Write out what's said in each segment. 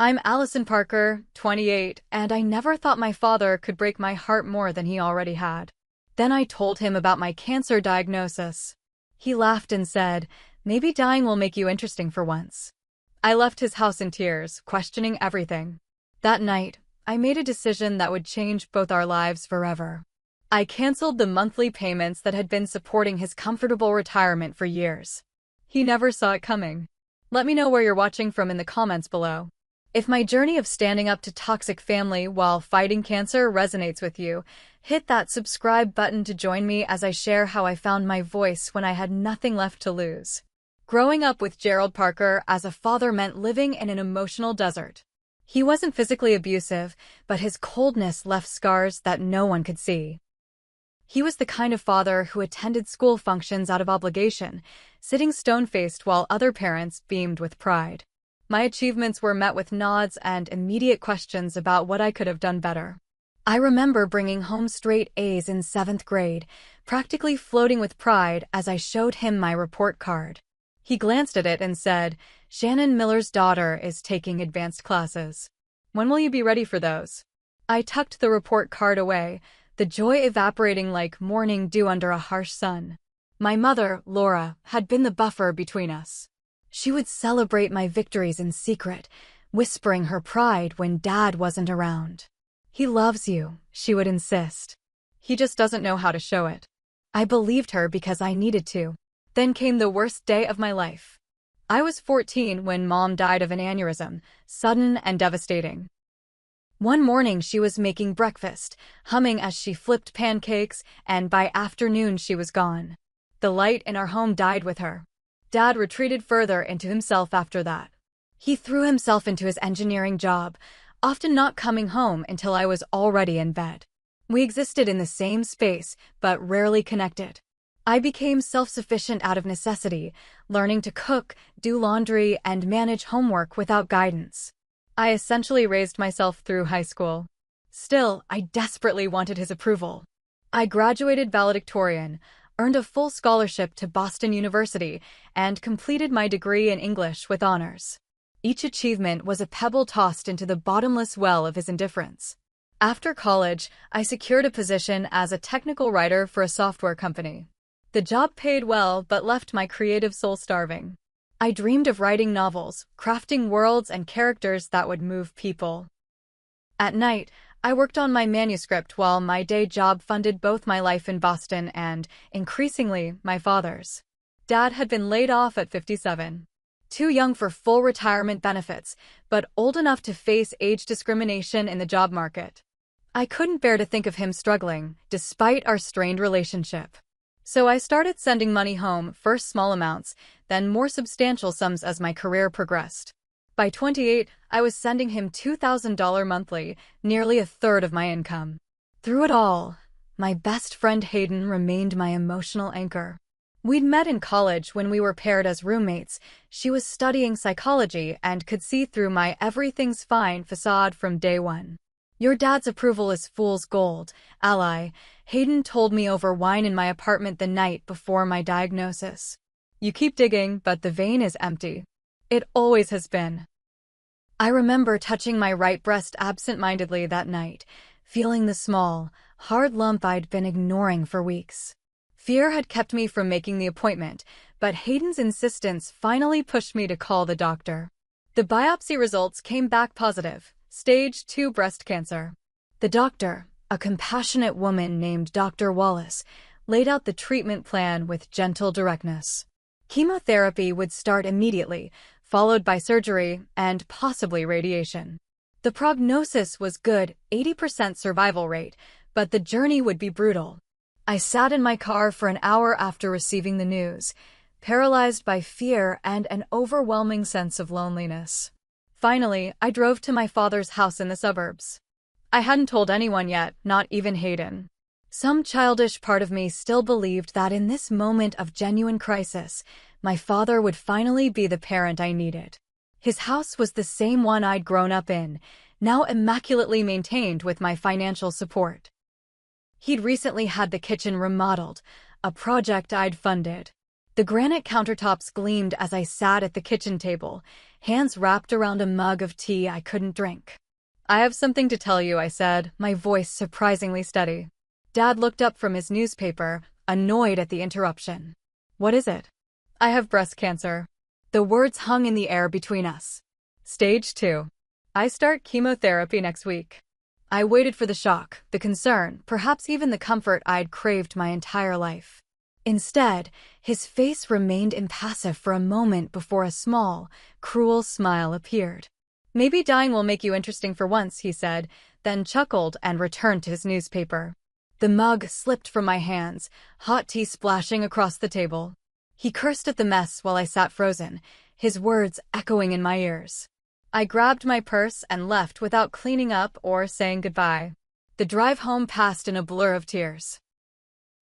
I'm Allison Parker, 28, and I never thought my father could break my heart more than he already had. Then I told him about my cancer diagnosis. He laughed and said, "Maybe dying will make you interesting for once." I left his house in tears, questioning everything. That night, I made a decision that would change both our lives forever. I canceled the monthly payments that had been supporting his comfortable retirement for years. He never saw it coming. Let me know where you're watching from in the comments below. If my journey of standing up to toxic family while fighting cancer resonates with you, hit that subscribe button to join me as I share how I found my voice when I had nothing left to lose. Growing up with Gerald Parker as a father meant living in an emotional desert. He wasn't physically abusive, but his coldness left scars that no one could see. He was the kind of father who attended school functions out of obligation, sitting stone-faced while other parents beamed with pride. My achievements were met with nods and immediate questions about what I could have done better. I remember bringing home straight A's in 7th grade, practically floating with pride as I showed him my report card. He glanced at it and said, "Shannon Miller's daughter is taking advanced classes. When will you be ready for those?" I tucked the report card away, the joy evaporating like morning dew under a harsh sun. My mother, Laura, had been the buffer between us. She would celebrate my victories in secret, whispering her pride when Dad wasn't around. "He loves you," she would insist. "He just doesn't know how to show it." I believed her because I needed to. Then came the worst day of my life. I was 14 when Mom died of an aneurysm, sudden and devastating. One morning she was making breakfast, humming as she flipped pancakes, and by afternoon she was gone. The light in our home died with her. Dad retreated further into himself after that. He threw himself into his engineering job, often not coming home until I was already in bed. We existed in the same space, but rarely connected. I became self-sufficient out of necessity, learning to cook, do laundry, and manage homework without guidance. I essentially raised myself through high school. Still, I desperately wanted his approval. I graduated valedictorian, earned a full scholarship to Boston University, and completed my degree in English with honors. Each achievement was a pebble tossed into the bottomless well of his indifference. After college, I secured a position as a technical writer for a software company. The job paid well but left my creative soul starving. I dreamed of writing novels, crafting worlds and characters that would move people. At night, I worked on my manuscript while my day job funded both my life in Boston and, increasingly, my father's. Dad had been laid off at 57. Too young for full retirement benefits, but old enough to face age discrimination in the job market. I couldn't bear to think of him struggling, despite our strained relationship. So I started sending money home, first small amounts, then more substantial sums as my career progressed. By 28, I was sending him $2,000 monthly, nearly a third of my income. Through it all, my best friend Hayden remained my emotional anchor. We'd met in college when we were paired as roommates. She was studying psychology and could see through my everything's fine facade from day one. "Your dad's approval is fool's gold, ally," Hayden told me over wine in my apartment the night before my diagnosis. "You keep digging, but the vein is empty. It always has been." I remember touching my right breast absent-mindedly that night, feeling the small, hard lump I'd been ignoring for weeks. Fear had kept me from making the appointment, but Hayden's insistence finally pushed me to call the doctor. The biopsy results came back positive, stage 2 breast cancer. The doctor, a compassionate woman named Dr. Wallace, laid out the treatment plan with gentle directness. Chemotherapy would start immediately, followed by surgery and possibly radiation. The prognosis was good, 80% survival rate, but the journey would be brutal. I sat in my car for an hour after receiving the news, paralyzed by fear and an overwhelming sense of loneliness. Finally, I drove to my father's house in the suburbs. I hadn't told anyone yet, not even Hayden. Some childish part of me still believed that in this moment of genuine crisis, my father would finally be the parent I needed. His house was the same one I'd grown up in, now immaculately maintained with my financial support. He'd recently had the kitchen remodeled, a project I'd funded. The granite countertops gleamed as I sat at the kitchen table, hands wrapped around a mug of tea I couldn't drink. "I have something to tell you," I said, my voice surprisingly steady. Dad looked up from his newspaper, annoyed at the interruption. "What is it?" "I have breast cancer." The words hung in the air between us. Stage 2. I start chemotherapy next week. I waited for the shock, the concern, perhaps even the comfort I'd craved my entire life. Instead, his face remained impassive for a moment before a small, cruel smile appeared. "Maybe dying will make you interesting for once," he said, then chuckled and returned to his newspaper. The mug slipped from my hands, hot tea splashing across the table. He cursed at the mess while I sat frozen, his words echoing in my ears. I grabbed my purse and left without cleaning up or saying goodbye. The drive home passed in a blur of tears.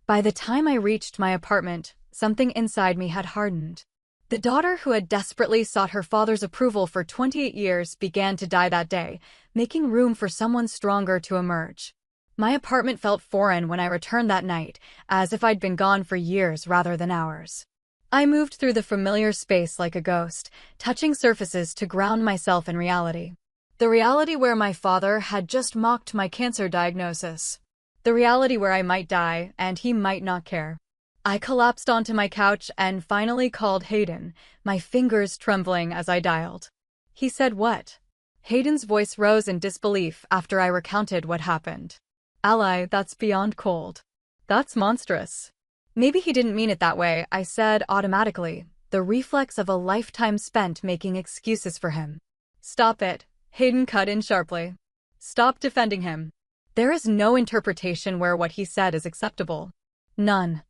By the time I reached my apartment, something inside me had hardened. The daughter who had desperately sought her father's approval for 28 years began to die that day, making room for someone stronger to emerge. My apartment felt foreign when I returned that night, as if I'd been gone for years rather than hours. I moved through the familiar space like a ghost, touching surfaces to ground myself in reality. The reality where my father had just mocked my cancer diagnosis. The reality where I might die, and he might not care. I collapsed onto my couch and finally called Hayden, my fingers trembling as I dialed. "He said what?" Hayden's voice rose in disbelief after I recounted what happened. "Ally, that's beyond cold. That's monstrous." "Maybe he didn't mean it that way," I said automatically, the reflex of a lifetime spent making excuses for him. "Stop it," Hayden cut in sharply. "Stop defending him. There is no interpretation where what he said is acceptable. None."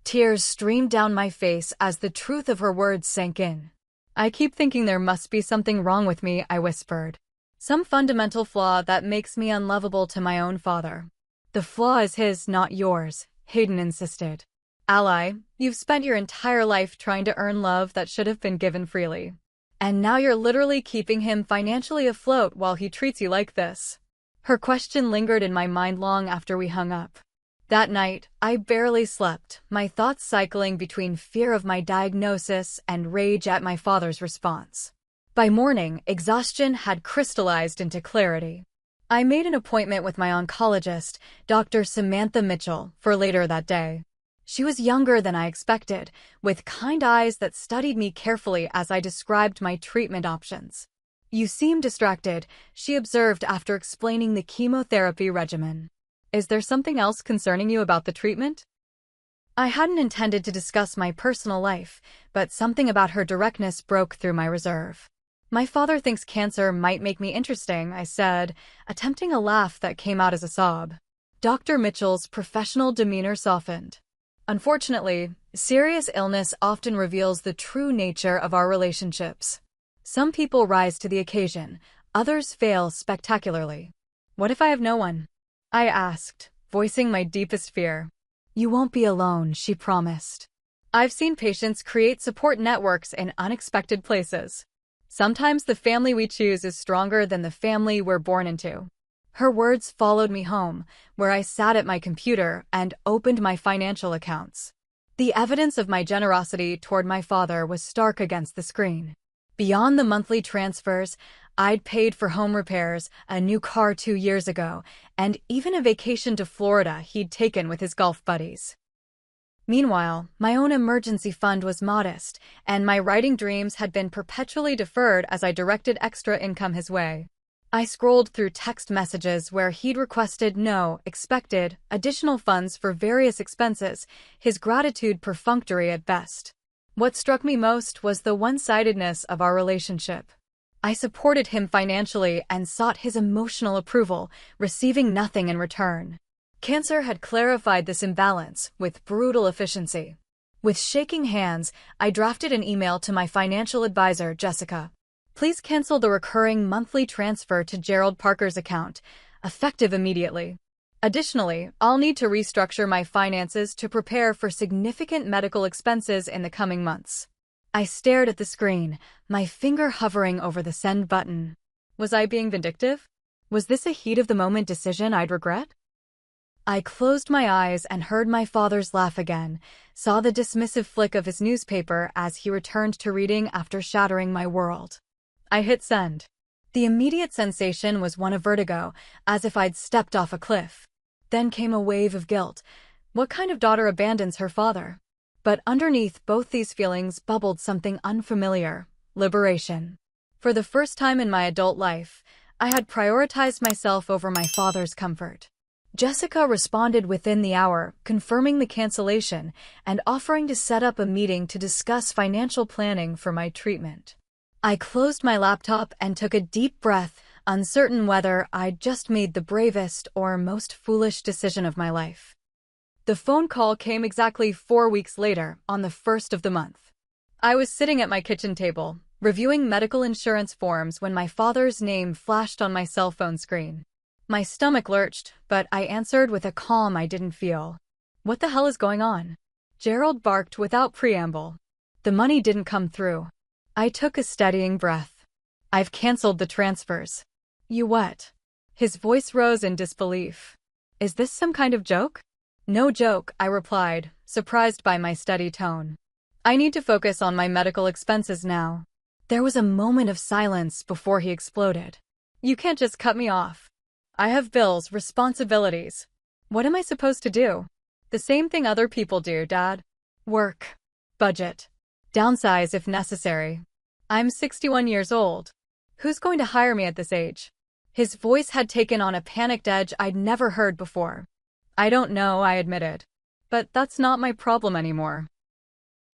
Tears streamed down my face as the truth of her words sank in. "I keep thinking there must be something wrong with me," I whispered. "Some fundamental flaw that makes me unlovable to my own father." "The flaw is his, not yours," Hayden insisted. "Ally, you've spent your entire life trying to earn love that should have been given freely. And now you're literally keeping him financially afloat while he treats you like this." Her question lingered in my mind long after we hung up. That night, I barely slept, my thoughts cycling between fear of my diagnosis and rage at my father's response. By morning, exhaustion had crystallized into clarity. I made an appointment with my oncologist, Dr. Samantha Mitchell, for later that day. She was younger than I expected, with kind eyes that studied me carefully as I described my treatment options. "You seem distracted," she observed after explaining the chemotherapy regimen. "Is there something else concerning you about the treatment?" I hadn't intended to discuss my personal life, but something about her directness broke through my reserve. "My father thinks cancer might make me interesting," I said, attempting a laugh that came out as a sob. Dr. Mitchell's professional demeanor softened. "Unfortunately, serious illness often reveals the true nature of our relationships. Some people rise to the occasion, others fail spectacularly." "What if I have no one?" I asked, voicing my deepest fear. "You won't be alone," she promised. "I've seen patients create support networks in unexpected places. Sometimes the family we choose is stronger than the family we're born into." Her words followed me home, where I sat at my computer and opened my financial accounts. The evidence of my generosity toward my father was stark against the screen. Beyond the monthly transfers, I'd paid for home repairs, a new car 2 years ago, and even a vacation to Florida he'd taken with his golf buddies. Meanwhile, my own emergency fund was modest, and my writing dreams had been perpetually deferred as I directed extra income his way. I scrolled through text messages where he'd requested expected additional funds for various expenses, his gratitude perfunctory at best. What struck me most was the one-sidedness of our relationship. I supported him financially and sought his emotional approval, receiving nothing in return. Cancer had clarified this imbalance with brutal efficiency. With shaking hands, I drafted an email to my financial advisor, Jessica. "Please cancel the recurring monthly transfer to Gerald Parker's account, effective immediately. Additionally, I'll need to restructure my finances to prepare for significant medical expenses in the coming months." I stared at the screen, my finger hovering over the send button. Was I being vindictive? Was this a heat-of-the-moment decision I'd regret? I closed my eyes and heard my father's laugh again, saw the dismissive flick of his newspaper as he returned to reading after shattering my world. I hit send. The immediate sensation was one of vertigo, as if I'd stepped off a cliff. Then came a wave of guilt. What kind of daughter abandons her father? But underneath both these feelings bubbled something unfamiliar: liberation. For the first time in my adult life, I had prioritized myself over my father's comfort. Jessica responded within the hour, confirming the cancellation and offering to set up a meeting to discuss financial planning for my treatment. I closed my laptop and took a deep breath, uncertain whether I'd just made the bravest or most foolish decision of my life. The phone call came exactly 4 weeks later, on the 1st of the month. I was sitting at my kitchen table, reviewing medical insurance forms when my father's name flashed on my cell phone screen. My stomach lurched, but I answered with a calm I didn't feel. What the hell is going on? Gerald barked without preamble. The money didn't come through. I took a steadying breath. I've canceled the transfers. You what? His voice rose in disbelief. Is this some kind of joke? No joke, I replied, surprised by my steady tone. I need to focus on my medical expenses now. There was a moment of silence before he exploded. You can't just cut me off. I have bills, responsibilities. What am I supposed to do? The same thing other people do, Dad. Work. Budget. Downsize if necessary. I'm 61 years old. Who's going to hire me at this age? His voice had taken on a panicked edge I'd never heard before. I don't know, I admitted. But that's not my problem anymore.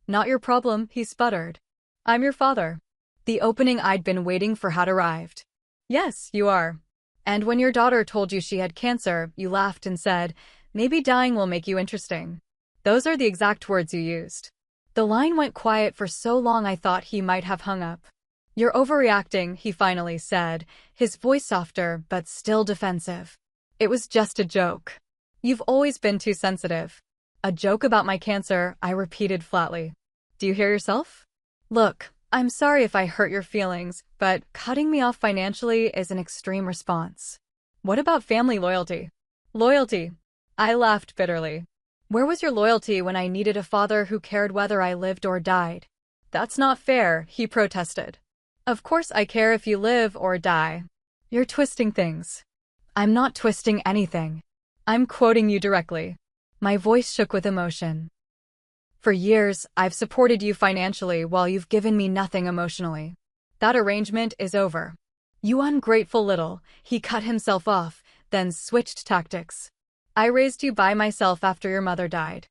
Not your problem, he sputtered. I'm your father. The opening I'd been waiting for had arrived. Yes, you are. And when your daughter told you she had cancer, you laughed and said, maybe dying will make you interesting. Those are the exact words you used. The line went quiet for so long I thought he might have hung up. You're overreacting, he finally said, his voice softer but still defensive. It was just a joke. You've always been too sensitive. A joke about my cancer, I repeated flatly. Do you hear yourself? Look, I'm sorry if I hurt your feelings, but cutting me off financially is an extreme response. What about family loyalty? Loyalty. I laughed bitterly. Where was your loyalty when I needed a father who cared whether I lived or died? That's not fair, he protested. Of course I care if you live or die. You're twisting things. I'm not twisting anything. I'm quoting you directly. My voice shook with emotion. For years, I've supported you financially while you've given me nothing emotionally. That arrangement is over. You ungrateful little, he cut himself off, then switched tactics. I raised you by myself after your mother died.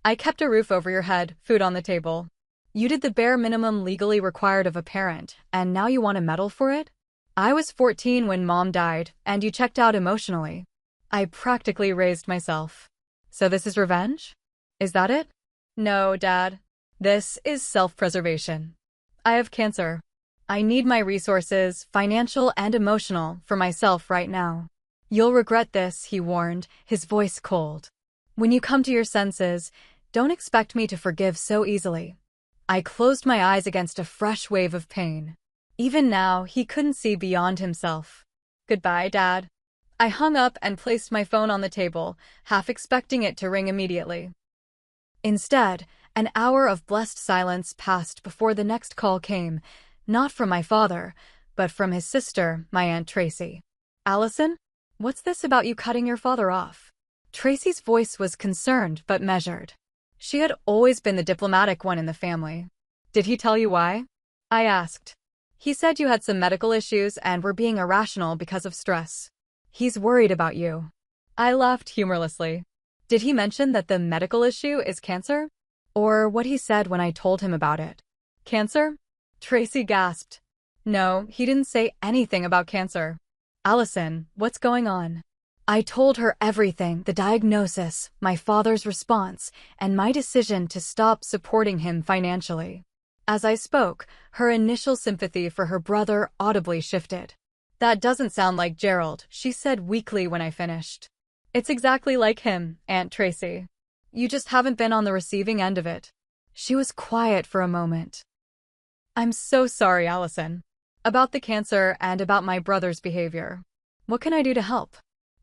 I kept a roof over your head, food on the table. You did the bare minimum legally required of a parent, and now you want a medal for it? I was 14 when Mom died, and you checked out emotionally. I practically raised myself. So this is revenge? Is that it? No, Dad. This is self-preservation. I have cancer. I need my resources, financial and emotional, for myself right now. You'll regret this, he warned, his voice cold. When you come to your senses, don't expect me to forgive so easily. I closed my eyes against a fresh wave of pain. Even now, he couldn't see beyond himself. Goodbye, Dad. I hung up and placed my phone on the table, half expecting it to ring immediately. Instead, an hour of blessed silence passed before the next call came, not from my father, but from his sister, my Aunt Tracy. Allison? What's this about you cutting your father off? Tracy's voice was concerned but measured. She had always been the diplomatic one in the family. Did he tell you why? I asked. He said you had some medical issues and were being irrational because of stress. He's worried about you. I laughed humorlessly. Did he mention that the medical issue is cancer? Or what he said when I told him about it? Cancer? Tracy gasped. No, he didn't say anything about cancer. Allison, what's going on? I told her everything, the diagnosis, my father's response, and my decision to stop supporting him financially. As I spoke, her initial sympathy for her brother audibly shifted. That doesn't sound like Gerald, she said weakly when I finished. It's exactly like him, Aunt Tracy. You just haven't been on the receiving end of it. She was quiet for a moment. I'm so sorry, Allison. About the cancer and about my brother's behavior. What can I do to help?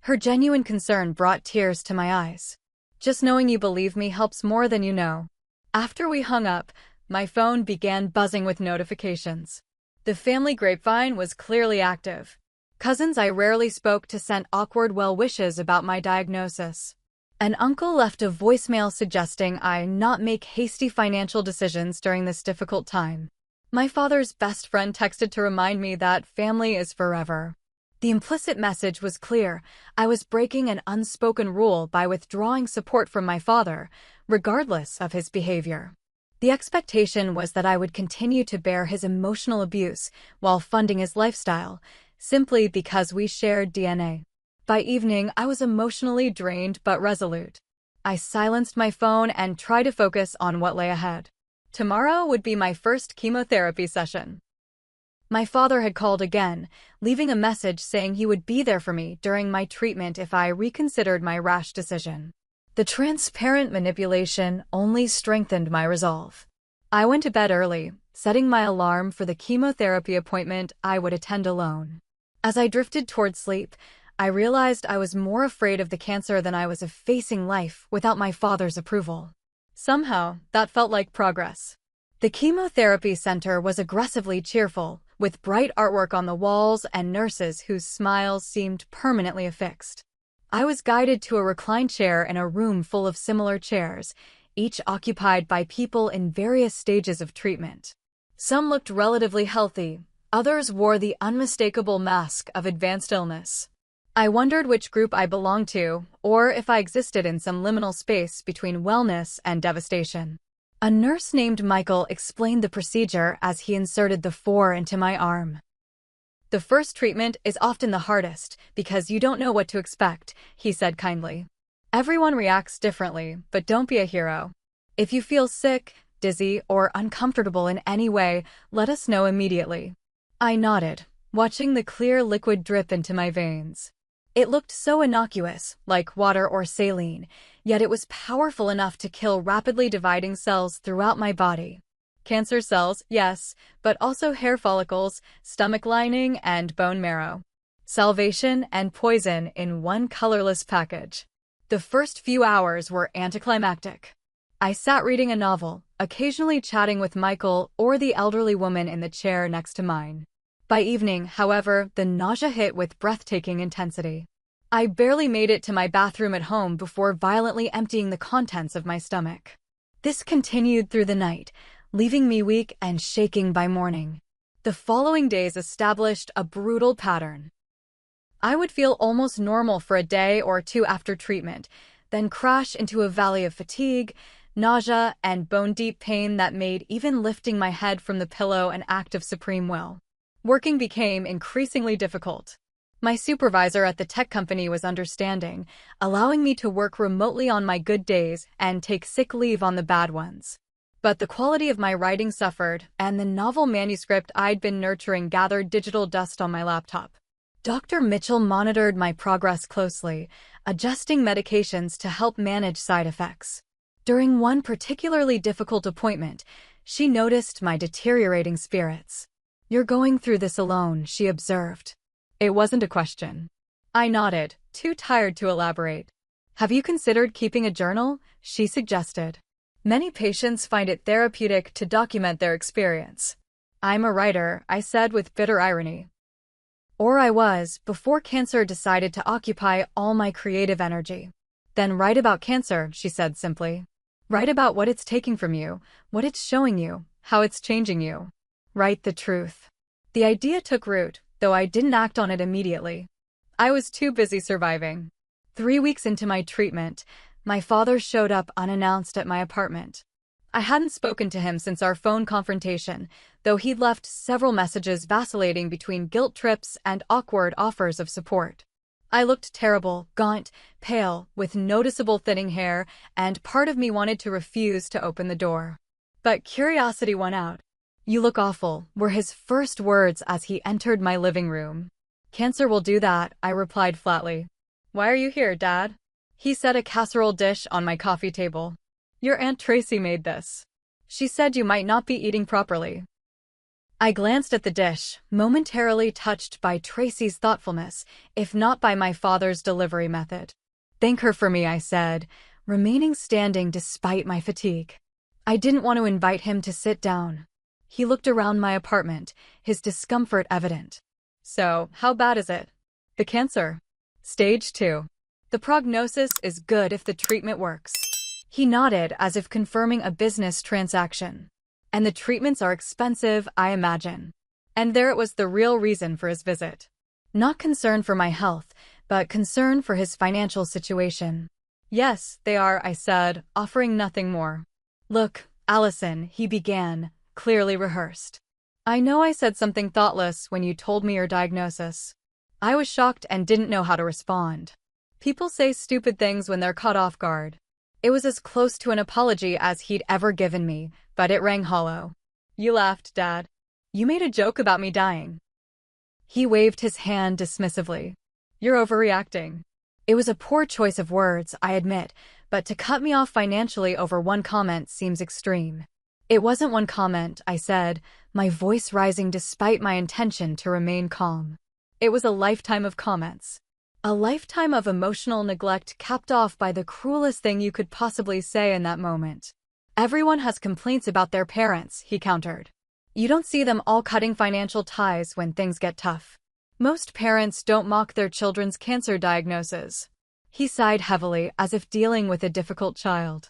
Her genuine concern brought tears to my eyes. Just knowing you believe me helps more than you know. After we hung up, my phone began buzzing with notifications. The family grapevine was clearly active. Cousins I rarely spoke to sent awkward well wishes about my diagnosis. An uncle left a voicemail suggesting I not make hasty financial decisions during this difficult time. My father's best friend texted to remind me that family is forever. The implicit message was clear. I was breaking an unspoken rule by withdrawing support from my father, regardless of his behavior. The expectation was that I would continue to bear his emotional abuse while funding his lifestyle, simply because we shared DNA. By evening, I was emotionally drained but resolute. I silenced my phone and tried to focus on what lay ahead. Tomorrow would be my first chemotherapy session. My father had called again, leaving a message saying he would be there for me during my treatment if I reconsidered my rash decision. The transparent manipulation only strengthened my resolve. I went to bed early, setting my alarm for the chemotherapy appointment I would attend alone. As I drifted toward sleep, I realized I was more afraid of the cancer than I was of facing life without my father's approval. Somehow, that felt like progress. The chemotherapy center was aggressively cheerful, with bright artwork on the walls and nurses whose smiles seemed permanently affixed. I was guided to a reclined chair in a room full of similar chairs, each occupied by people in various stages of treatment. Some looked relatively healthy, others wore the unmistakable mask of advanced illness. I wondered which group I belonged to, or if I existed in some liminal space between wellness and devastation. A nurse named Michael explained the procedure as he inserted the 4 into my arm. The first treatment is often the hardest because you don't know what to expect, he said kindly. Everyone reacts differently, but don't be a hero. If you feel sick, dizzy, or uncomfortable in any way, let us know immediately. I nodded, watching the clear liquid drip into my veins. It looked so innocuous, like water or saline, yet it was powerful enough to kill rapidly dividing cells throughout my body. Cancer cells, yes, but also hair follicles, stomach lining, and bone marrow. Salvation and poison in one colorless package. The first few hours were anticlimactic. I sat reading a novel, occasionally chatting with Michael or the elderly woman in the chair next to mine. By evening, however, the nausea hit with breathtaking intensity. I barely made it to my bathroom at home before violently emptying the contents of my stomach. This continued through the night, leaving me weak and shaking by morning. The following days established a brutal pattern. I would feel almost normal for a day or two after treatment, then crash into a valley of fatigue, nausea, and bone-deep pain that made even lifting my head from the pillow an act of supreme will. Working became increasingly difficult. My supervisor at the tech company was understanding, allowing me to work remotely on my good days and take sick leave on the bad ones. But the quality of my writing suffered, and the novel manuscript I'd been nurturing gathered digital dust on my laptop. Dr. Mitchell monitored my progress closely, adjusting medications to help manage side effects. During one particularly difficult appointment, she noticed my deteriorating spirits. "You're going through this alone," she observed. It wasn't a question. I nodded, too tired to elaborate. "Have you considered keeping a journal?" she suggested. Many patients find it therapeutic to document their experience. "I'm a writer," I said with bitter irony. Or I was, before cancer decided to occupy all my creative energy. "Then write about cancer," she said simply. "Write about what it's taking from you, what it's showing you, how it's changing you. Write the truth." The idea took root, though I didn't act on it immediately. I was too busy surviving. 3 weeks into my treatment, my father showed up unannounced at my apartment. I hadn't spoken to him since our phone confrontation, though he'd left several messages vacillating between guilt trips and awkward offers of support. I looked terrible, gaunt, pale, with noticeable thinning hair, and part of me wanted to refuse to open the door. But curiosity won out. "You look awful," were his first words as he entered my living room. "Cancer will do that," I replied flatly. "Why are you here, Dad?" He set a casserole dish on my coffee table. "Your Aunt Tracy made this. She said you might not be eating properly." I glanced at the dish, momentarily touched by Tracy's thoughtfulness, if not by my father's delivery method. Thank her for me, I said, remaining standing despite my fatigue. I didn't want to invite him to sit down. He looked around my apartment, his discomfort evident. So, how bad is it? The cancer. Stage 2. The prognosis is good if the treatment works. He nodded as if confirming a business transaction. And the treatments are expensive, I imagine. And there it was, the real reason for his visit. Not concern for my health, but concern for his financial situation. Yes, they are, I said, offering nothing more. Look, Allison, he began, clearly rehearsed. I know I said something thoughtless when you told me your diagnosis. I was shocked and didn't know how to respond. People say stupid things when they're caught off guard. It was as close to an apology as he'd ever given me, but it rang hollow. You laughed, Dad. You made a joke about me dying. He waved his hand dismissively. You're overreacting. It was a poor choice of words, I admit, but to cut me off financially over one comment seems extreme. It wasn't one comment, I said, my voice rising despite my intention to remain calm. It was a lifetime of comments. A lifetime of emotional neglect capped off by the cruelest thing you could possibly say in that moment. Everyone has complaints about their parents, he countered. You don't see them all cutting financial ties when things get tough. Most parents don't mock their children's cancer diagnosis. He sighed heavily, as if dealing with a difficult child.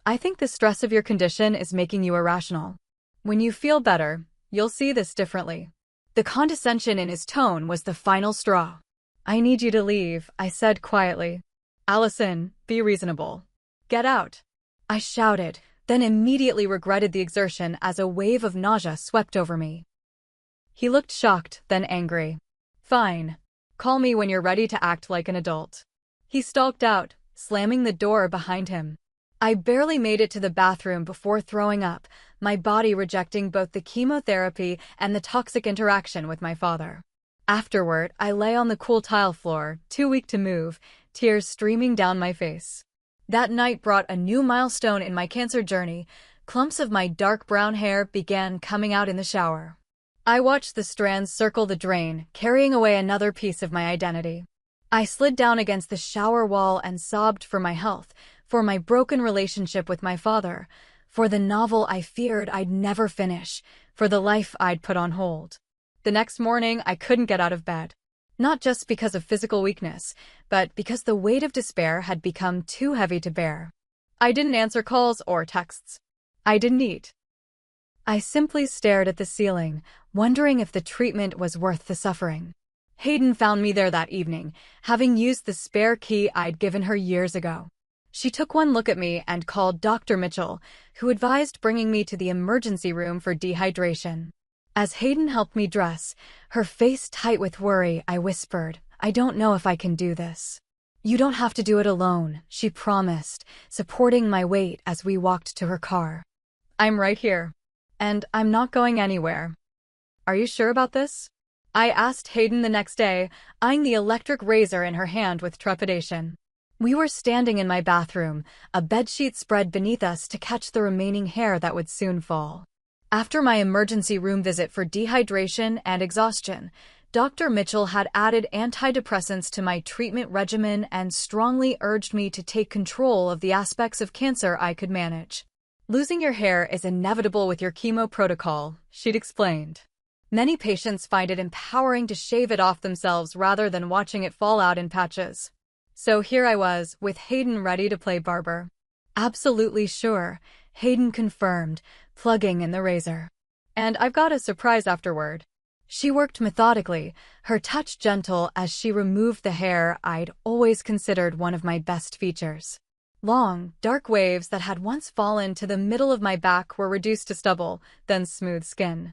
I think the stress of your condition is making you irrational. When you feel better, you'll see this differently. The condescension in his tone was the final straw. I need you to leave, I said quietly. Allison, be reasonable. Get out. I shouted, then immediately regretted the exertion as a wave of nausea swept over me. He looked shocked, then angry. Fine. Call me when you're ready to act like an adult. He stalked out, slamming the door behind him. I barely made it to the bathroom before throwing up, my body rejecting both the chemotherapy and the toxic interaction with my father. Afterward, I lay on the cool tile floor, too weak to move, tears streaming down my face. That night brought a new milestone in my cancer journey. Clumps of my dark brown hair began coming out in the shower. I watched the strands circle the drain, carrying away another piece of my identity. I slid down against the shower wall and sobbed for my health, for my broken relationship with my father, for the novel I feared I'd never finish, for the life I'd put on hold. The next morning, I couldn't get out of bed. Not just because of physical weakness, but because the weight of despair had become too heavy to bear. I didn't answer calls or texts. I didn't eat. I simply stared at the ceiling, wondering if the treatment was worth the suffering. Hayden found me there that evening, having used the spare key I'd given her years ago. She took one look at me and called Dr. Mitchell, who advised bringing me to the emergency room for dehydration. As Hayden helped me dress, her face tight with worry, I whispered, I don't know if I can do this. You don't have to do it alone, she promised, supporting my weight as we walked to her car. I'm right here. And I'm not going anywhere. Are you sure about this? I asked Hayden the next day, eyeing the electric razor in her hand with trepidation. We were standing in my bathroom, a bedsheet spread beneath us to catch the remaining hair that would soon fall. After my emergency room visit for dehydration and exhaustion, Dr. Mitchell had added antidepressants to my treatment regimen and strongly urged me to take control of the aspects of cancer I could manage. Losing your hair is inevitable with your chemo protocol, she'd explained. Many patients find it empowering to shave it off themselves rather than watching it fall out in patches. So here I was, with Hayden ready to play barber. Absolutely sure, Hayden confirmed, plugging in the razor. And I've got a surprise afterward. She worked methodically, her touch gentle as she removed the hair I'd always considered one of my best features. Long, dark waves that had once fallen to the middle of my back were reduced to stubble, then smooth skin.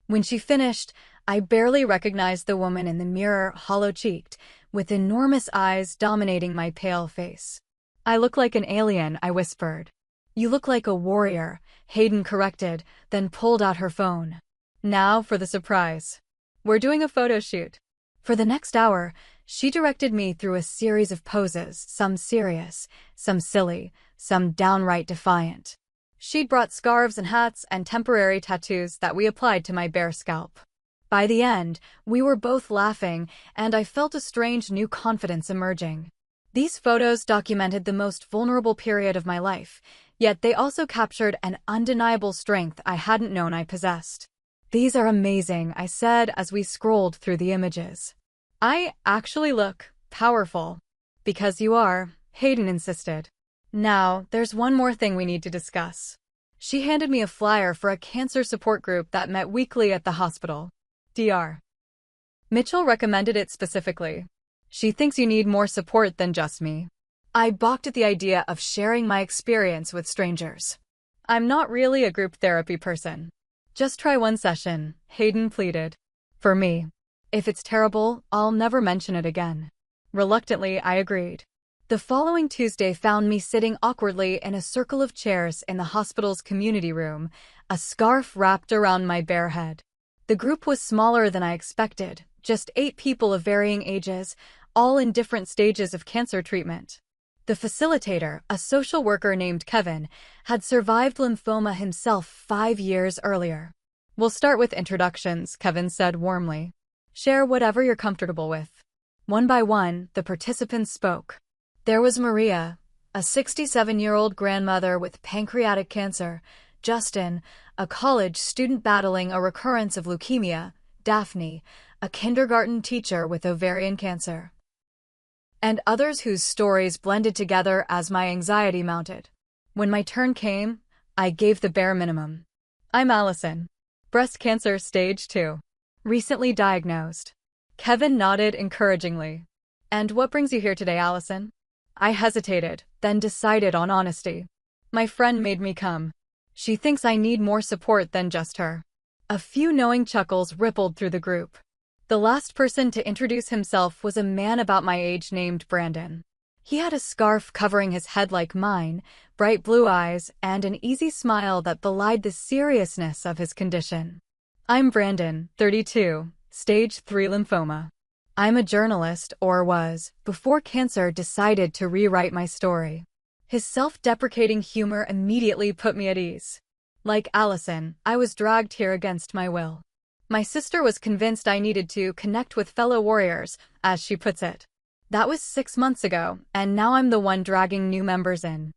When she finished, I barely recognized the woman in the mirror, hollow-cheeked, with enormous eyes dominating my pale face. I look like an alien, I whispered. You look like a warrior, Hayden corrected, then pulled out her phone. Now for the surprise. We're doing a photo shoot. For the next hour, she directed me through a series of poses, some serious, some silly, some downright defiant. She'd brought scarves and hats and temporary tattoos that we applied to my bare scalp. By the end, we were both laughing, and I felt a strange new confidence emerging. These photos documented the most vulnerable period of my life, yet they also captured an undeniable strength I hadn't known I possessed. "These are amazing," I said as we scrolled through the images. "I actually look powerful." "Because you are," Hayden insisted. "Now, there's one more thing we need to discuss." She handed me a flyer for a cancer support group that met weekly at the hospital. Dr. Mitchell recommended it specifically. She thinks you need more support than just me. I balked at the idea of sharing my experience with strangers. "I'm not really a group therapy person." "Just try one session," Hayden pleaded. "For me. If it's terrible, I'll never mention it again." Reluctantly, I agreed. The following Tuesday found me sitting awkwardly in a circle of chairs in the hospital's community room, a scarf wrapped around my bare head. The group was smaller than I expected, just 8 people of varying ages, all in different stages of cancer treatment. The facilitator, a social worker named Kevin, had survived lymphoma himself 5 years earlier. "We'll start with introductions," Kevin said warmly. "Share whatever you're comfortable with." One by one, the participants spoke. There was Maria, a 67-year-old grandmother with pancreatic cancer; Justin, a college student battling a recurrence of leukemia; Daphne, a kindergarten teacher with ovarian cancer, and others whose stories blended together as my anxiety mounted. When my turn came, I gave the bare minimum. "I'm Allison. Breast cancer stage 2. Recently diagnosed." Kevin nodded encouragingly. "And what brings you here today, Allison?" I hesitated, then decided on honesty. "My friend made me come. She thinks I need more support than just her." A few knowing chuckles rippled through the group. The last person to introduce himself was a man about my age named Brandon. He had a scarf covering his head like mine, bright blue eyes, and an easy smile that belied the seriousness of his condition. "I'm Brandon, 32, stage 3 lymphoma. I'm a journalist, or was, before cancer decided to rewrite my story." His self-deprecating humor immediately put me at ease. Like Allison, I was dragged here against my will. My sister was convinced I needed to connect with fellow warriors, as she puts it. That was 6 months ago, and now I'm the one dragging new members in.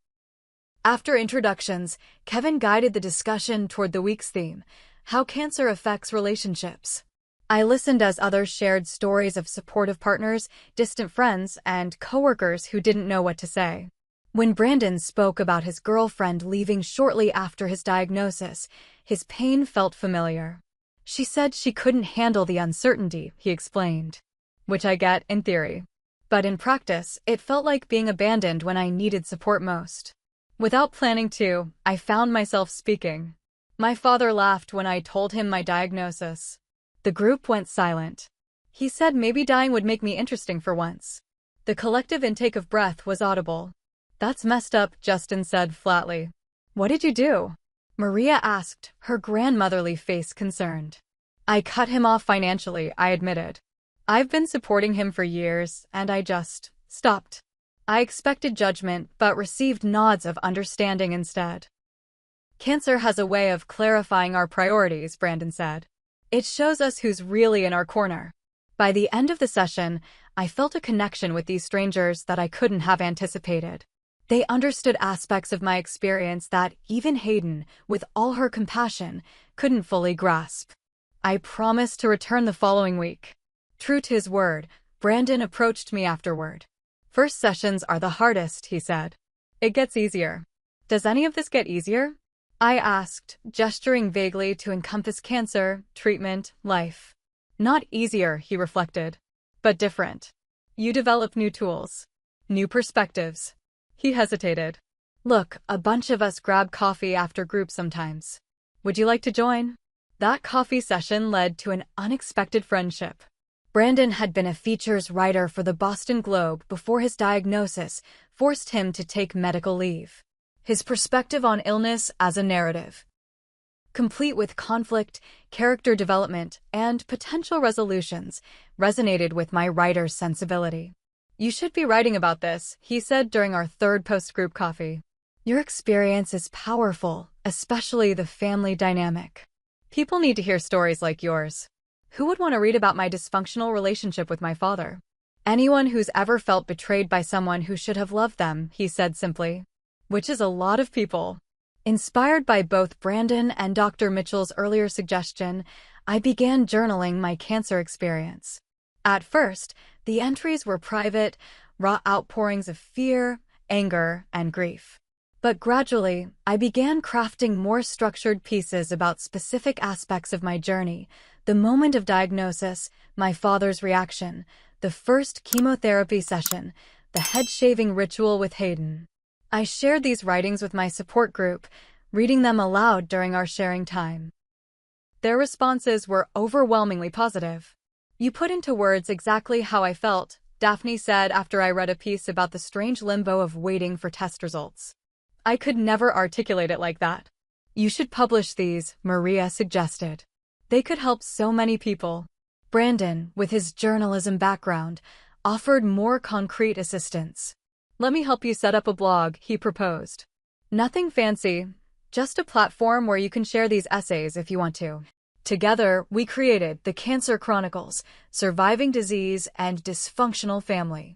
After introductions, Kevin guided the discussion toward the week's theme: how cancer affects relationships. I listened as others shared stories of supportive partners, distant friends, and coworkers who didn't know what to say. When Brandon spoke about his girlfriend leaving shortly after his diagnosis, his pain felt familiar. "She said she couldn't handle the uncertainty," he explained. "Which I get, in theory. But in practice, it felt like being abandoned when I needed support most." Without planning to, I found myself speaking. My father laughed when I told him my diagnosis. The group went silent. He said maybe dying would make me interesting for once. The collective intake of breath was audible. "That's messed up," Justin said flatly. "What did you do?" Maria asked, her grandmotherly face concerned. "I cut him off financially," I admitted. "I've been supporting him for years, and I just stopped." I expected judgment, but received nods of understanding instead. "Cancer has a way of clarifying our priorities," Brandon said. "It shows us who's really in our corner." By the end of the session, I felt a connection with these strangers that I couldn't have anticipated. They understood aspects of my experience that even Hayden, with all her compassion, couldn't fully grasp. I promised to return the following week. True to his word, Brandon approached me afterward. "First sessions are the hardest," he said. "It gets easier." "Does any of this get easier?" I asked, gesturing vaguely to encompass cancer, treatment, life. "Not easier," he reflected, "but different. You develop new tools, new perspectives." He hesitated. "Look, a bunch of us grab coffee after group sometimes. Would you like to join?" That coffee session led to an unexpected friendship. Brandon had been a features writer for the Boston Globe before his diagnosis forced him to take medical leave. His perspective on illness as a narrative, complete with conflict, character development, and potential resolutions, resonated with my writer's sensibility. "You should be writing about this," he said during our third post-group coffee. Your experience is powerful, especially the family dynamic. People need to hear stories like yours. Who would want to read about my dysfunctional relationship with my father? Anyone who's ever felt betrayed by someone who should have loved them, he said simply. Which is a lot of people. Inspired by both Brandon and Dr. Mitchell's earlier suggestion, I began journaling my cancer experience. At first, the entries were private, raw outpourings of fear, anger, and grief. But gradually, I began crafting more structured pieces about specific aspects of my journey: the moment of diagnosis, my father's reaction, the first chemotherapy session, the head-shaving ritual with Hayden. I shared these writings with my support group, reading them aloud during our sharing time. Their responses were overwhelmingly positive. "You put into words exactly how I felt," Daphne said after I read a piece about the strange limbo of waiting for test results. "I could never articulate it like that." "You should publish these," Maria suggested. "They could help so many people." Brandon, with his journalism background, offered more concrete assistance. "Let me help you set up a blog," he proposed. "Nothing fancy, just a platform where you can share these essays if you want to." Together, we created the Cancer Chronicles: Surviving Disease and Dysfunctional Family.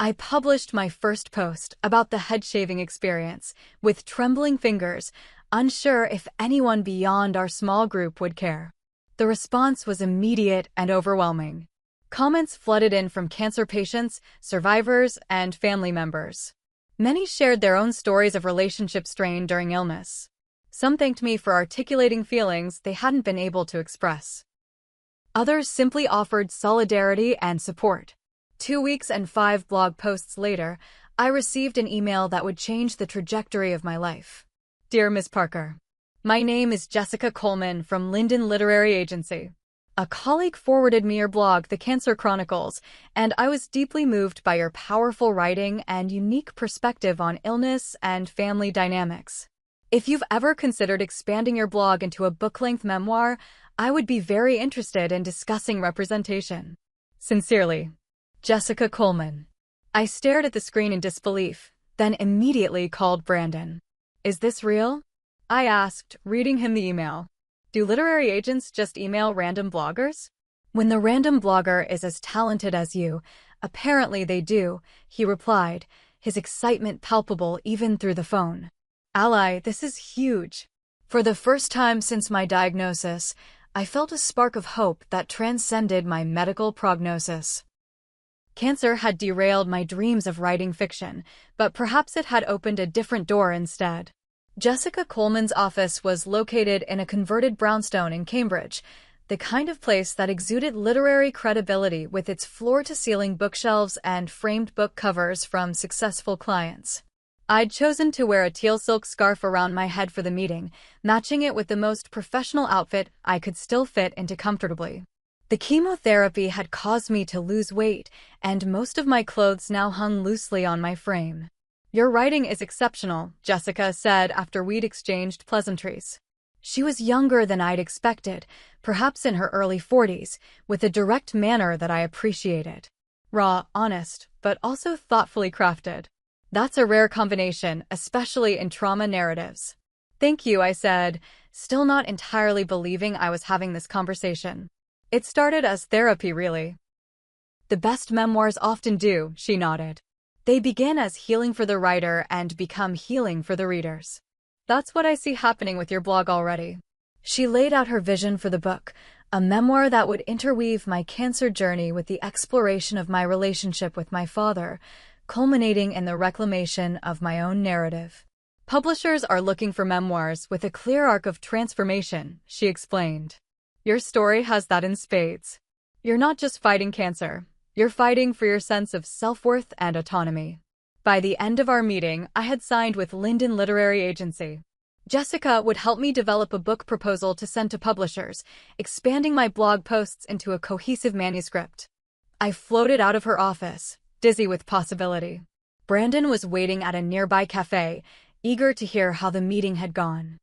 I published my first post about the head-shaving experience, with trembling fingers, unsure if anyone beyond our small group would care. The response was immediate and overwhelming. Comments flooded in from cancer patients, survivors, and family members. Many shared their own stories of relationship strain during illness. Some thanked me for articulating feelings they hadn't been able to express. Others simply offered solidarity and support. 2 weeks and 5 blog posts later, I received an email that would change the trajectory of my life. "Dear Ms. Parker, my name is Jessica Coleman from Linden Literary Agency. A colleague forwarded me your blog, The Cancer Chronicles, and I was deeply moved by your powerful writing and unique perspective on illness and family dynamics. If you've ever considered expanding your blog into a book-length memoir, I would be very interested in discussing representation. Sincerely, Jessica Coleman." I stared at the screen in disbelief, then immediately called Brandon. "Is this real?" I asked, reading him the email. "Do literary agents just email random bloggers?" "When the random blogger is as talented as you, apparently they do," he replied, his excitement palpable even through the phone. "Ally, this is huge." For the first time since my diagnosis, I felt a spark of hope that transcended my medical prognosis. Cancer had derailed my dreams of writing fiction, but perhaps it had opened a different door instead. Jessica Coleman's office was located in a converted brownstone in Cambridge, the kind of place that exuded literary credibility with its floor-to-ceiling bookshelves and framed book covers from successful clients. I'd chosen to wear a teal silk scarf around my head for the meeting, matching it with the most professional outfit I could still fit into comfortably. The chemotherapy had caused me to lose weight, and most of my clothes now hung loosely on my frame. "Your writing is exceptional," Jessica said after we'd exchanged pleasantries. She was younger than I'd expected, perhaps in her early 40s, with a direct manner that I appreciated. Raw, honest, but also thoughtfully crafted. "That's a rare combination, especially in trauma narratives." "Thank you," I said, still not entirely believing I was having this conversation. "It started as therapy, really." "The best memoirs often do," she nodded. "They begin as healing for the writer and become healing for the readers. That's what I see happening with your blog already." She laid out her vision for the book, a memoir that would interweave my cancer journey with the exploration of my relationship with my father, culminating in the reclamation of my own narrative. "Publishers are looking for memoirs with a clear arc of transformation," she explained. "Your story has that in spades. You're not just fighting cancer. You're fighting for your sense of self-worth and autonomy." By the end of our meeting, I had signed with Linden Literary Agency. Jessica would help me develop a book proposal to send to publishers, expanding my blog posts into a cohesive manuscript. I floated out of her office, dizzy with possibility. Brandon was waiting at a nearby cafe, eager to hear how the meeting had gone.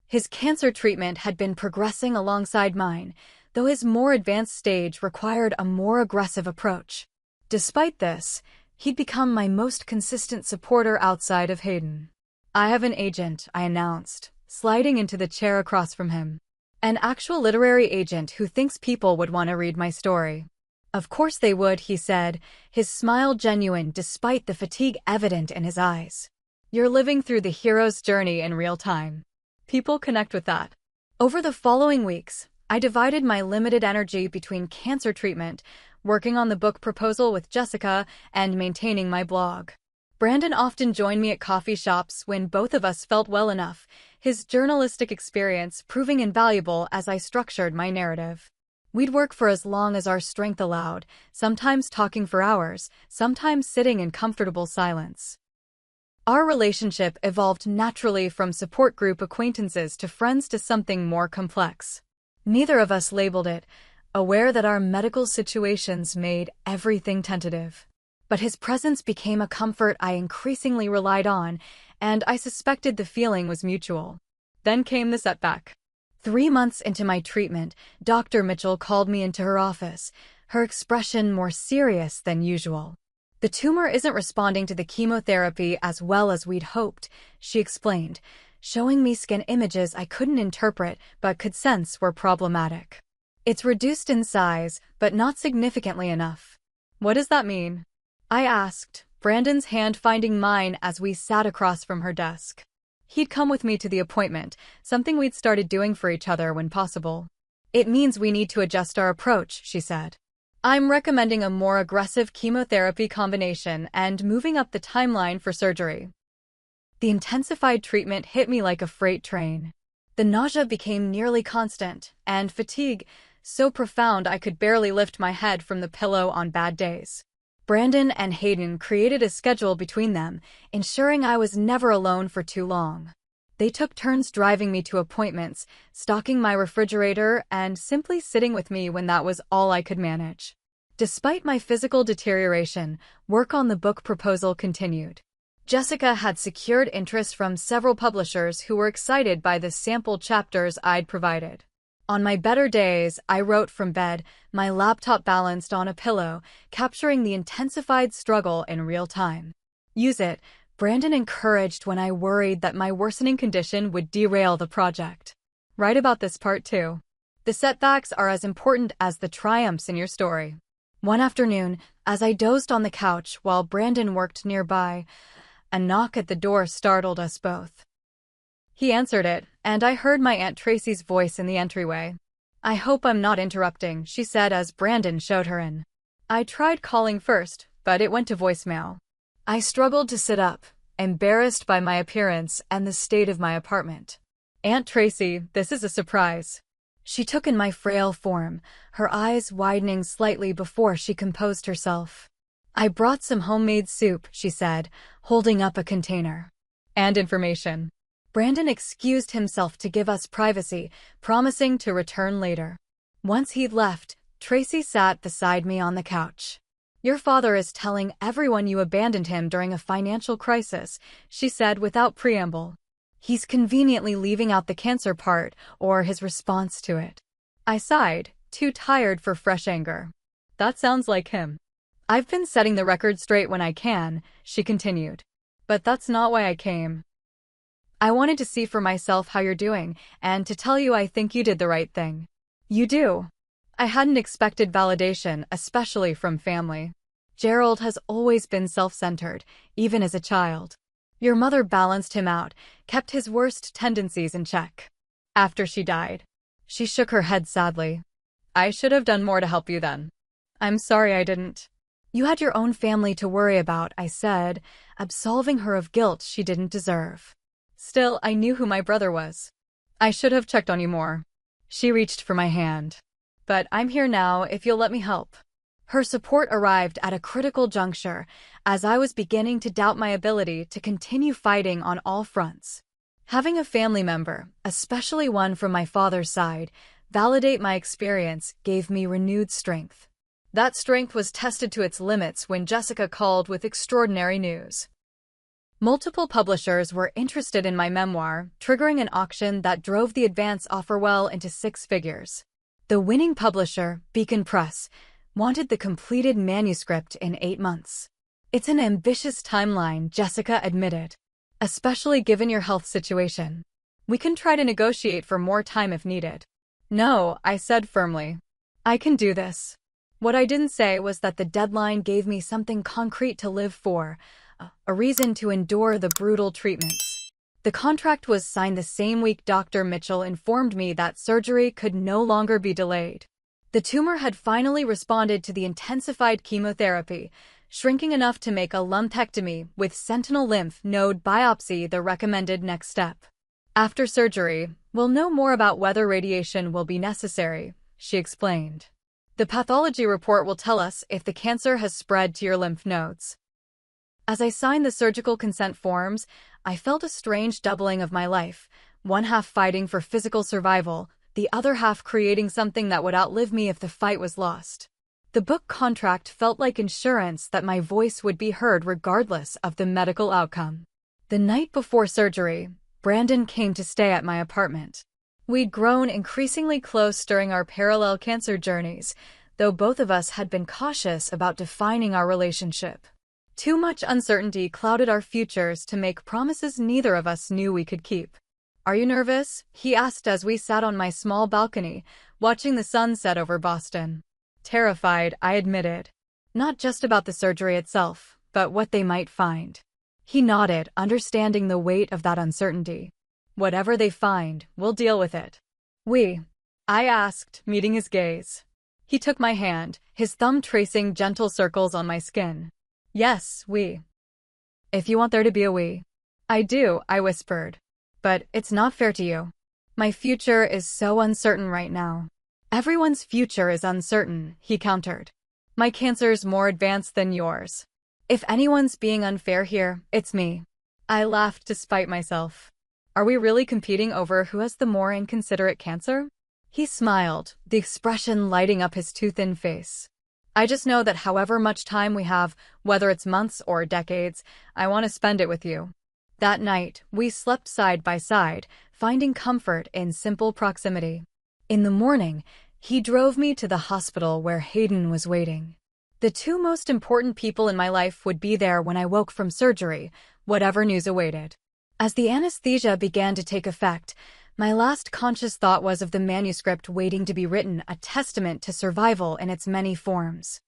His cancer treatment had been progressing alongside mine, though his more advanced stage required a more aggressive approach. Despite this, he'd become my most consistent supporter outside of Hayden. I have an agent, I announced, sliding into the chair across from him. An actual literary agent who thinks people would want to read my story. Of course they would, he said, his smile genuine despite the fatigue evident in his eyes. You're living through the hero's journey in real time. People connect with that. Over the following weeks, I divided my limited energy between cancer treatment, working on the book proposal with Jessica, and maintaining my blog. Brandon often joined me at coffee shops when both of us felt well enough, his journalistic experience proving invaluable as I structured my narrative. We'd work for as long as our strength allowed, sometimes talking for hours, sometimes sitting in comfortable silence. Our relationship evolved naturally from support group acquaintances to friends to something more complex. Neither of us labeled it, aware that our medical situations made everything tentative. But his presence became a comfort I increasingly relied on, and I suspected the feeling was mutual. Then came the setback. 3 months into my treatment, Dr. Mitchell called me into her office, her expression more serious than usual. The tumor isn't responding to the chemotherapy as well as we'd hoped, she explained, showing me scan images I couldn't interpret but could sense were problematic. It's reduced in size, but not significantly enough. What does that mean? I asked, Brandon's hand finding mine as we sat across from her desk. He'd come with me to the appointment, something we'd started doing for each other when possible. It means we need to adjust our approach, she said. I'm recommending a more aggressive chemotherapy combination and moving up the timeline for surgery. The intensified treatment hit me like a freight train. The nausea became nearly constant, and fatigue, so profound I could barely lift my head from the pillow on bad days. Brandon and Hayden created a schedule between them, ensuring I was never alone for too long. They took turns driving me to appointments, stocking my refrigerator, and simply sitting with me when that was all I could manage. Despite my physical deterioration, work on the book proposal continued. Jessica had secured interest from several publishers who were excited by the sample chapters I'd provided. On my better days, I wrote from bed, my laptop balanced on a pillow, capturing the intensified struggle in real time. Use it, Brandon encouraged when I worried that my worsening condition would derail the project. Write about this part too. The setbacks are as important as the triumphs in your story. One afternoon, as I dozed on the couch while Brandon worked nearby, a knock at the door startled us both. He answered it, and I heard my Aunt Tracy's voice in the entryway. I hope I'm not interrupting, she said as Brandon showed her in. I tried calling first, but it went to voicemail. I struggled to sit up, embarrassed by my appearance and the state of my apartment. Aunt Tracy, this is a surprise. She took in my frail form, her eyes widening slightly before she composed herself. I brought some homemade soup, she said, holding up a container. And information. Brandon excused himself to give us privacy, promising to return later. Once he'd left, Tracy sat beside me on the couch. Your father is telling everyone you abandoned him during a financial crisis, she said without preamble. He's conveniently leaving out the cancer part, or his response to it. I sighed, too tired for fresh anger. That sounds like him. I've been setting the record straight when I can, she continued. But that's not why I came. I wanted to see for myself how you're doing, and to tell you I think you did the right thing. You do. I hadn't expected validation, especially from family. Gerald has always been self-centered, even as a child. Your mother balanced him out, kept his worst tendencies in check. After she died. She shook her head sadly. I should have done more to help you then. I'm sorry I didn't. You had your own family to worry about, I said, absolving her of guilt she didn't deserve. Still, I knew who my brother was. I should have checked on you more. She reached for my hand. But I'm here now if you'll let me help. Her support arrived at a critical juncture, as I was beginning to doubt my ability to continue fighting on all fronts. Having a family member, especially one from my father's side, validate my experience gave me renewed strength. That strength was tested to its limits when Jessica called with extraordinary news. Multiple publishers were interested in my memoir, triggering an auction that drove the advance offer well into 6 figures. The winning publisher, Beacon Press, wanted the completed manuscript in 8 months. It's an ambitious timeline, Jessica admitted. especially given your health situation. We can try to negotiate for more time if needed. No, I said firmly. I can do this. What I didn't say was that the deadline gave me something concrete to live for, a reason to endure the brutal treatments. The contract was signed the same week Dr. Mitchell informed me that surgery could no longer be delayed. The tumor had finally responded to the intensified chemotherapy, shrinking enough to make a lumpectomy with sentinel lymph node biopsy the recommended next step. After surgery, we'll know more about whether radiation will be necessary, she explained. The pathology report will tell us if the cancer has spread to your lymph nodes. As I signed the surgical consent forms, I felt a strange doubling of my life, one half fighting for physical survival, the other half creating something that would outlive me if the fight was lost. The book contract felt like insurance that my voice would be heard regardless of the medical outcome. The night before surgery, Brandon came to stay at my apartment. We'd grown increasingly close during our parallel cancer journeys, though both of us had been cautious about defining our relationship. Too much uncertainty clouded our futures to make promises neither of us knew we could keep. "Are you nervous?" he asked as we sat on my small balcony, watching the sun set over Boston. Terrified, I admitted. Not just about the surgery itself, but what they might find. He nodded, understanding the weight of that uncertainty. "Whatever they find, we'll deal with it." I asked, meeting his gaze. He took my hand, his thumb tracing gentle circles on my skin. "Yes, we." "If you want there to be a we." "I do," I whispered. "But it's not fair to you. My future is so uncertain right now." "Everyone's future is uncertain," he countered. "My cancer's more advanced than yours. If anyone's being unfair here, it's me." I laughed to spite myself. "Are we really competing over who has the more inconsiderate cancer?" He smiled, the expression lighting up his too thin face. "I just know that however much time we have, whether it's months or decades, I want to spend it with you." That night, we slept side by side, finding comfort in simple proximity. In the morning, he drove me to the hospital where Hayden was waiting. The two most important people in my life would be there when I woke from surgery, whatever news awaited. As the anesthesia began to take effect, my last conscious thought was of the manuscript waiting to be written, a testament to survival in its many forms.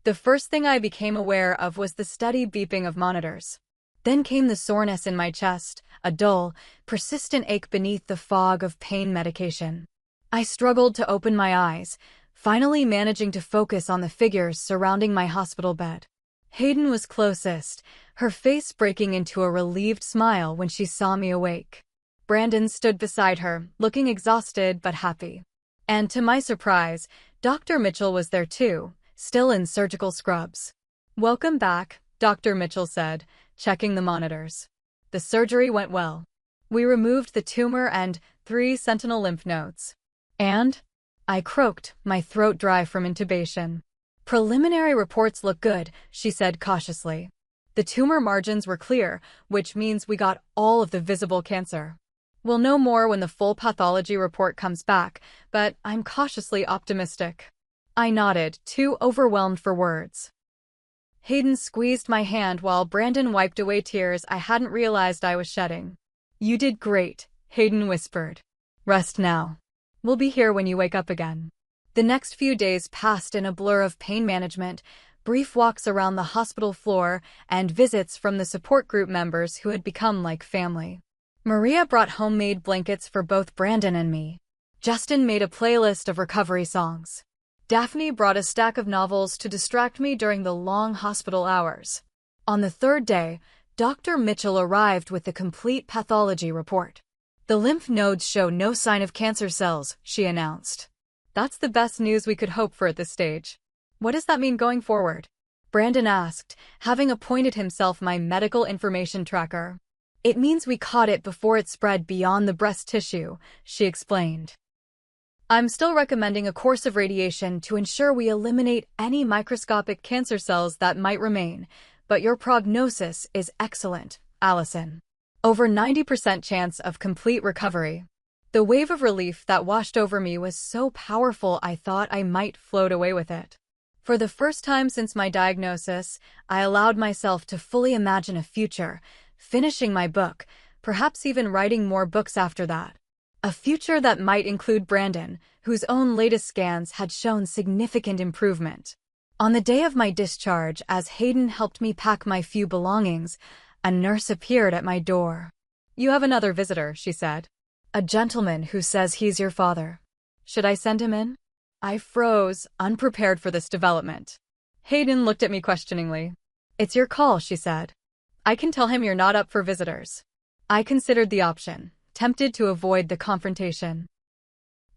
The first thing I became aware of was the steady beeping of monitors. Then came the soreness in my chest, a dull, persistent ache beneath the fog of pain medication. I struggled to open my eyes, finally managing to focus on the figures surrounding my hospital bed. Hayden was closest, her face breaking into a relieved smile when she saw me awake. Brandon stood beside her, looking exhausted but happy. And to my surprise, Dr. Mitchell was there too, still in surgical scrubs. "Welcome back," Dr. Mitchell said, checking the monitors. "The surgery went well. We removed the tumor and 3 sentinel lymph nodes." "And?" I croaked, my throat dry from intubation. "Preliminary reports look good," she said cautiously. "The tumor margins were clear, which means we got all of the visible cancer. We'll know more when the full pathology report comes back, but I'm cautiously optimistic." I nodded, too overwhelmed for words. Hayden squeezed my hand while Brandon wiped away tears I hadn't realized I was shedding. "You did great," Hayden whispered. "Rest now. We'll be here when you wake up again." The next few days passed in a blur of pain management, brief walks around the hospital floor, and visits from the support group members who had become like family. Maria brought homemade blankets for both Brandon and me. Justin made a playlist of recovery songs. Daphne brought a stack of novels to distract me during the long hospital hours. On the third day, Dr. Mitchell arrived with the complete pathology report. "The lymph nodes show no sign of cancer cells," she announced. "That's the best news we could hope for at this stage." "What does that mean going forward?" Brandon asked, having appointed himself my medical information tracker. "It means we caught it before it spread beyond the breast tissue," she explained. "I'm still recommending a course of radiation to ensure we eliminate any microscopic cancer cells that might remain, but your prognosis is excellent, Allison. Over 90% chance of complete recovery." The wave of relief that washed over me was so powerful I thought I might float away with it. For the first time since my diagnosis, I allowed myself to fully imagine a future, finishing my book, perhaps even writing more books after that. A future that might include Brandon, whose own latest scans had shown significant improvement. On the day of my discharge, as Hayden helped me pack my few belongings, a nurse appeared at my door. "You have another visitor," she said. "A gentleman who says he's your father. Should I send him in?" I froze, unprepared for this development. Hayden looked at me questioningly. "It's your call," she said. "I can tell him you're not up for visitors." I considered the option, tempted to avoid the confrontation.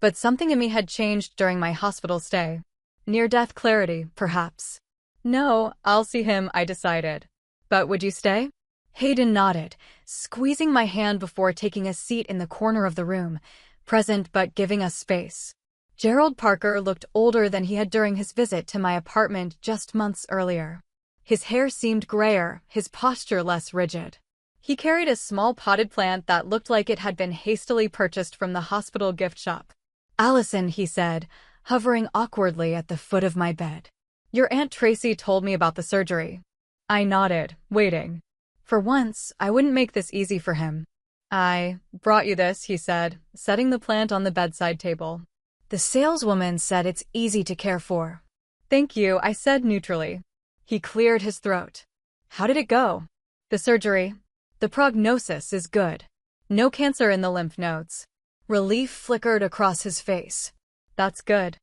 But something in me had changed during my hospital stay. Near-death clarity, perhaps. "No, I'll see him," I decided. "But would you stay?" Hayden nodded, squeezing my hand before taking a seat in the corner of the room, present but giving us space. Gerald Parker looked older than he had during his visit to my apartment just months earlier. His hair seemed grayer, his posture less rigid. He carried a small potted plant that looked like it had been hastily purchased from the hospital gift shop. "Allison," he said, hovering awkwardly at the foot of my bed. "Your Aunt Tracy told me about the surgery." I nodded, waiting. For once, I wouldn't make this easy for him. "I brought you this," he said, setting the plant on the bedside table. "The saleswoman said it's easy to care for." "Thank you," I said neutrally. He cleared his throat. "How did it go?" "The surgery. The prognosis is good. No cancer in the lymph nodes." Relief flickered across his face. "That's good.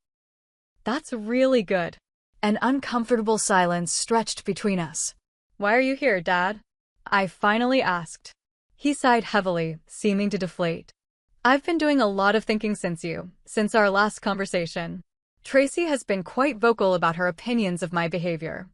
That's really good." An uncomfortable silence stretched between us. "Why are you here, Dad?" I finally asked. He sighed heavily, seeming to deflate. "I've been doing a lot of thinking since our last conversation. Tracy has been quite vocal about her opinions of my behavior."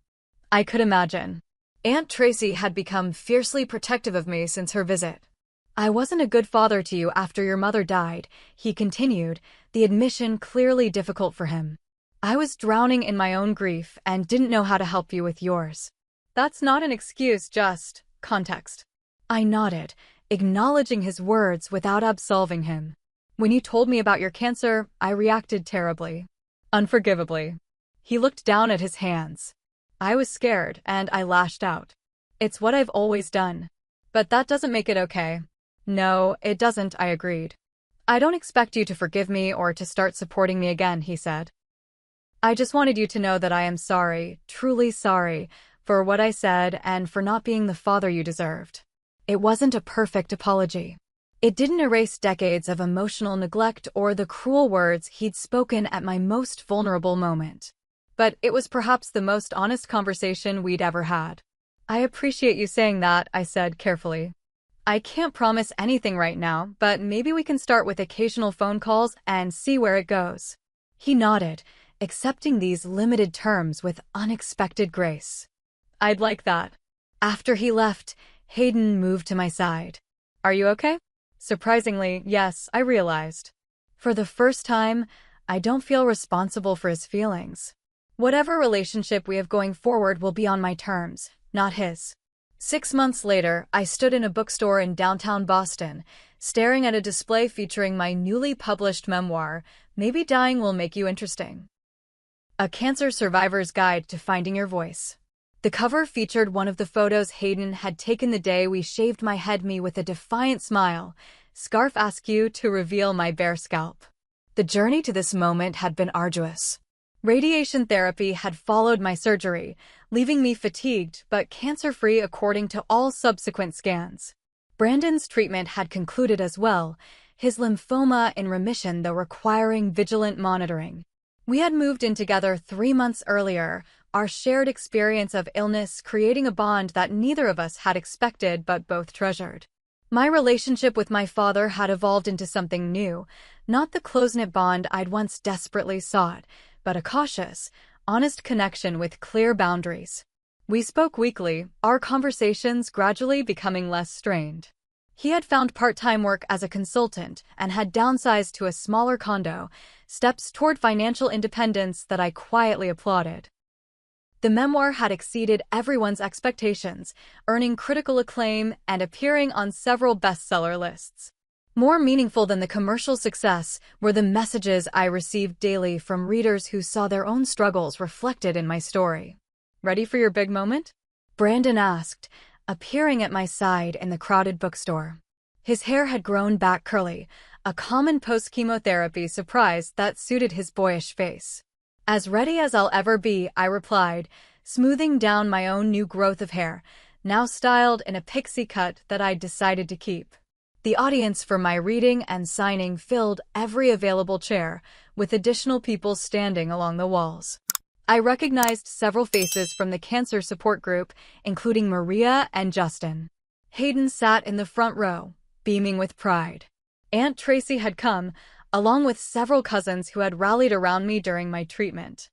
I could imagine. Aunt Tracy had become fiercely protective of me since her visit. "I wasn't a good father to you after your mother died," he continued, the admission clearly difficult for him. "I was drowning in my own grief and didn't know how to help you with yours." "That's not an excuse, just context." I nodded, acknowledging his words without absolving him. "When you told me about your cancer, I reacted terribly. Unforgivably." He looked down at his hands. I was scared, and I lashed out. "It's what I've always done." "But that doesn't make it okay." "No, it doesn't," I agreed. "I don't expect you to forgive me or to start supporting me again," he said. "I just wanted you to know that I am sorry, truly sorry, for what I said and for not being the father you deserved." It wasn't a perfect apology. It didn't erase decades of emotional neglect or the cruel words he'd spoken at my most vulnerable moment. But it was perhaps the most honest conversation we'd ever had. "I appreciate you saying that," I said carefully. "I can't promise anything right now, but maybe we can start with occasional phone calls and see where it goes." He nodded, accepting these limited terms with unexpected grace. "I'd like that." After he left, Hayden moved to my side. "Are you okay?" Surprisingly, yes, I realized. For the first time, I don't feel responsible for his feelings. Whatever relationship we have going forward will be on my terms, not his. 6 months later, I stood in a bookstore in downtown Boston, staring at a display featuring my newly published memoir, Maybe Dying Will Make You Interesting. A Cancer Survivor's Guide to Finding Your Voice. The cover featured one of the photos Hayden had taken the day we shaved my head, me with a defiant smile, scarf askew to reveal my bare scalp. The journey to this moment had been arduous. Radiation therapy had followed my surgery, leaving me fatigued but cancer-free according to all subsequent scans. Brandon's treatment had concluded as well, his lymphoma in remission though requiring vigilant monitoring. We had moved in together 3 months earlier, our shared experience of illness creating a bond that neither of us had expected but both treasured. My relationship with my father had evolved into something new, not the close-knit bond I'd once desperately sought, but a cautious, honest connection with clear boundaries. We spoke weekly, our conversations gradually becoming less strained. He had found part-time work as a consultant and had downsized to a smaller condo, steps toward financial independence that I quietly applauded. The memoir had exceeded everyone's expectations, earning critical acclaim and appearing on several bestseller lists. More meaningful than the commercial success were the messages I received daily from readers who saw their own struggles reflected in my story. "Ready for your big moment?" Brandon asked, appearing at my side in the crowded bookstore. His hair had grown back curly, a common post-chemotherapy surprise that suited his boyish face. "As ready as I'll ever be," I replied, smoothing down my own new growth of hair, now styled in a pixie cut that I'd decided to keep. The audience for my reading and signing filled every available chair, with additional people standing along the walls. I recognized several faces from the cancer support group, including Maria and Justin. Hayden sat in the front row, beaming with pride. Aunt Tracy had come, along with several cousins who had rallied around me during my treatment.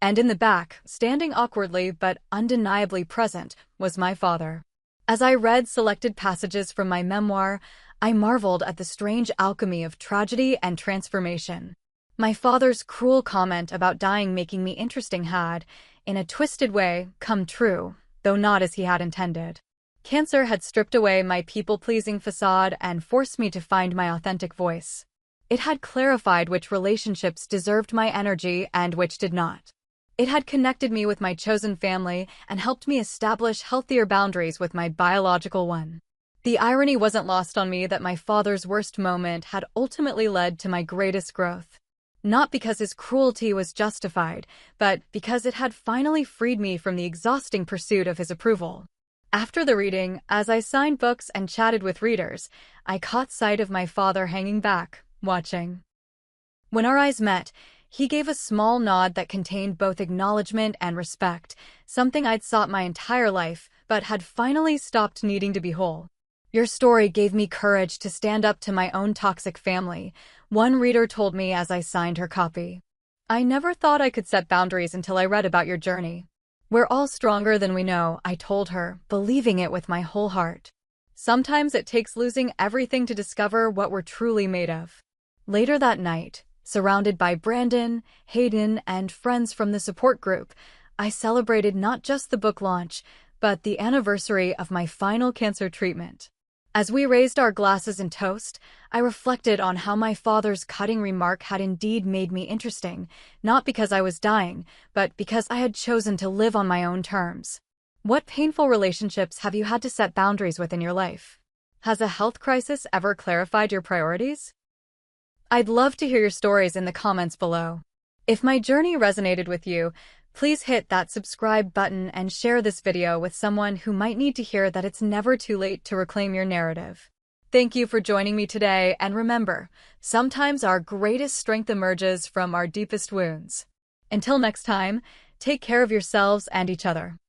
And in the back, standing awkwardly but undeniably present, was my father. As I read selected passages from my memoir, I marveled at the strange alchemy of tragedy and transformation. My father's cruel comment about dying making me interesting had, in a twisted way, come true, though not as he had intended. Cancer had stripped away my people-pleasing facade and forced me to find my authentic voice. It had clarified which relationships deserved my energy and which did not. It had connected me with my chosen family and helped me establish healthier boundaries with my biological one. The irony wasn't lost on me that my father's worst moment had ultimately led to my greatest growth. Not because his cruelty was justified, but because it had finally freed me from the exhausting pursuit of his approval. After the reading, as I signed books and chatted with readers, I caught sight of my father hanging back, watching. When our eyes met, he gave a small nod that contained both acknowledgement and respect, something I'd sought my entire life, but had finally stopped needing to be whole. "Your story gave me courage to stand up to my own toxic family," one reader told me as I signed her copy. "I never thought I could set boundaries until I read about your journey." "We're all stronger than we know," I told her, believing it with my whole heart. "Sometimes it takes losing everything to discover what we're truly made of." Later that night, surrounded by Brandon, Hayden, and friends from the support group, I celebrated not just the book launch, but the anniversary of my final cancer treatment. As we raised our glasses in toast, I reflected on how my father's cutting remark had indeed made me interesting, not because I was dying, but because I had chosen to live on my own terms. What painful relationships have you had to set boundaries with in your life? Has a health crisis ever clarified your priorities? I'd love to hear your stories in the comments below. If my journey resonated with you, please hit that subscribe button and share this video with someone who might need to hear that it's never too late to reclaim your narrative. Thank you for joining me today, and remember, sometimes our greatest strength emerges from our deepest wounds. Until next time, take care of yourselves and each other.